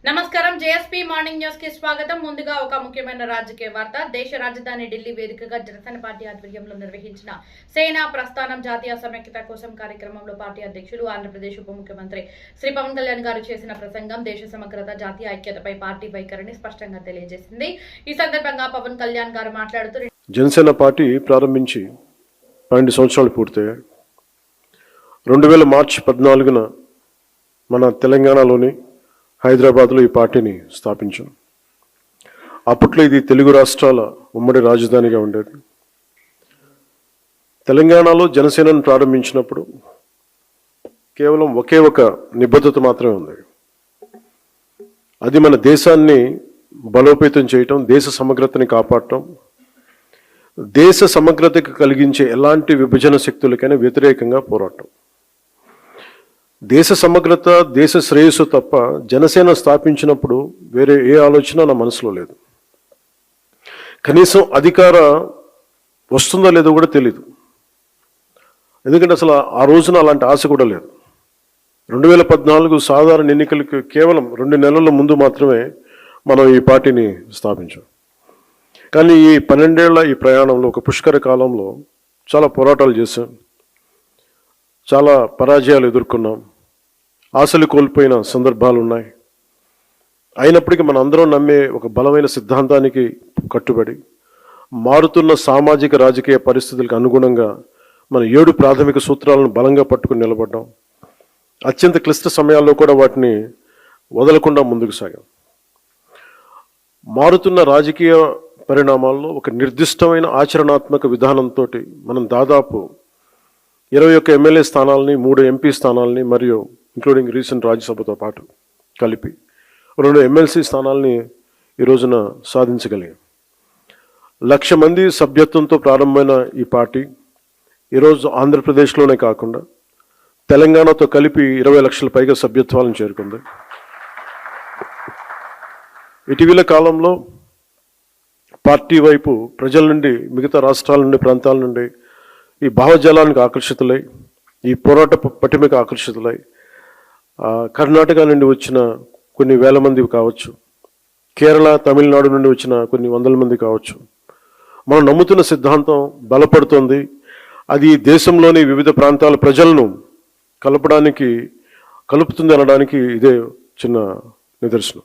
నమస్కారం JSP morning news కి స్వాగతం. ముందుగా ఒక ముఖ్యమైన రాజకీయ వార్త. దేశ రాజధాని ఢిల్లీ వేదికగా జనసేన పార్టీ ఆధ్వర్యంలో నిర్వహించిన సేనా ప్రస్థానం జాతీయ సమైక్యత కోసం కార్యక్రమంలో పార్టీ అధ్యక్షులు ఆంధ్రప్రదేశ్ ఉప ముఖ్యమంత్రి శ్రీ పవన్ కళ్యాణ్ గారు చేసిన ప్రసంగం దేశ సమగ్రత జాతీయ ఐక్యతపై పార్టీ వైఖరిని స్పష్టంగా తెలియజేసింది. ఈ సందర్భంగా పవన్ కళ్యాణ్ గారు మాట్లాడుతూ జనసేన పార్టీ ప్రారంభించి 12 సంవత్సరాలు పూర్తయ్యాయి. 2000 మార్చి 14న మన తెలంగాణలోని హైదరాబాద్లో ఈ పార్టీని స్థాపించాం. అప్పట్లో ఇది తెలుగు రాష్ట్రాల ఉమ్మడి రాజధానిగా ఉండేది. తెలంగాణలో జనసేనను ప్రారంభించినప్పుడు కేవలం ఒకే ఒక నిబద్ధత మాత్రమే ఉంది. అది మన దేశాన్ని బలోపేతం చేయటం, దేశ సమగ్రతని కాపాడటం, దేశ సమగ్రతకు కలిగించే ఎలాంటి విభజన శక్తులకైనా వ్యతిరేకంగా పోరాటం. దేశ సమగ్రత, దేశ శ్రేయస్సు తప్ప జనసేన స్థాపించినప్పుడు వేరే ఏ ఆలోచన నా మనసులో లేదు. కనీసం అధికార వస్తుందో లేదో కూడా తెలీదు. ఎందుకంటే అసలు ఆ రోజున అలాంటి ఆశ కూడా లేదు. 2014 సాధారణ ఎన్నికలకు కేవలం 2 నెలల ముందు మాత్రమే మనం ఈ పార్టీని స్థాపించాం. కానీ ఈ 12 ఏళ్ల ఈ ప్రయాణంలో ఒక పుష్కర కాలంలో చాలా పోరాటాలు చేశాం, చాలా పరాజయాలు ఎదుర్కొన్నాం, ఆశలు కోల్పోయిన సందర్భాలు ఉన్నాయి. అయినప్పటికీ మన అందరం నమ్మే ఒక బలమైన సిద్ధాంతానికి కట్టుబడి మారుతున్న సామాజిక రాజకీయ పరిస్థితులకు అనుగుణంగా మన 7 ప్రాథమిక సూత్రాలను బలంగా పట్టుకుని నిలబడ్డాం. అత్యంత క్లిష్ట సమయాల్లో కూడా వాటిని వదలకుండా ముందుకు సాగాం. మారుతున్న రాజకీయ పరిణామాల్లో ఒక నిర్దిష్టమైన ఆచరణాత్మక విధానంతో మనం దాదాపు 21 ఎమ్మెల్యే స్థానాలని, 3 ఎంపీ స్థానాలని మరియు ఇంక్లూడింగ్ రీసెంట్ రాజ్యసభతో పాటు కలిపి 2 ఎమ్మెల్సీ స్థానాలని ఈ రోజున సాధించగలిగాం. 1,00,000 మంది సభ్యత్వంతో ప్రారంభమైన ఈ పార్టీ ఈరోజు ఆంధ్రప్రదేశ్లోనే కాకుండా తెలంగాణతో కలిపి 20 లక్షల పైగా సభ్యత్వాలను చేరుకుంది. ఇటీవల కాలంలో పార్టీ వైపు ప్రజల నుండి, మిగతా రాష్ట్రాల నుండి, ప్రాంతాల నుండి ఈ భావజాలానికి ఆకర్షితులై, ఈ పోరాట పటిమకు ఆకర్షితులై కర్ణాటక నుండి వచ్చిన కొన్ని వేల మంది కావచ్చు, కేరళ, తమిళనాడు నుండి వచ్చిన కొన్ని వందల మంది కావచ్చు. మనం నమ్ముతున్న సిద్ధాంతం బలపడుతోంది. అది దేశంలోని వివిధ ప్రాంతాల ప్రజలను కలుపుతుంది అనడానికి ఇదే చిన్న నిదర్శనం.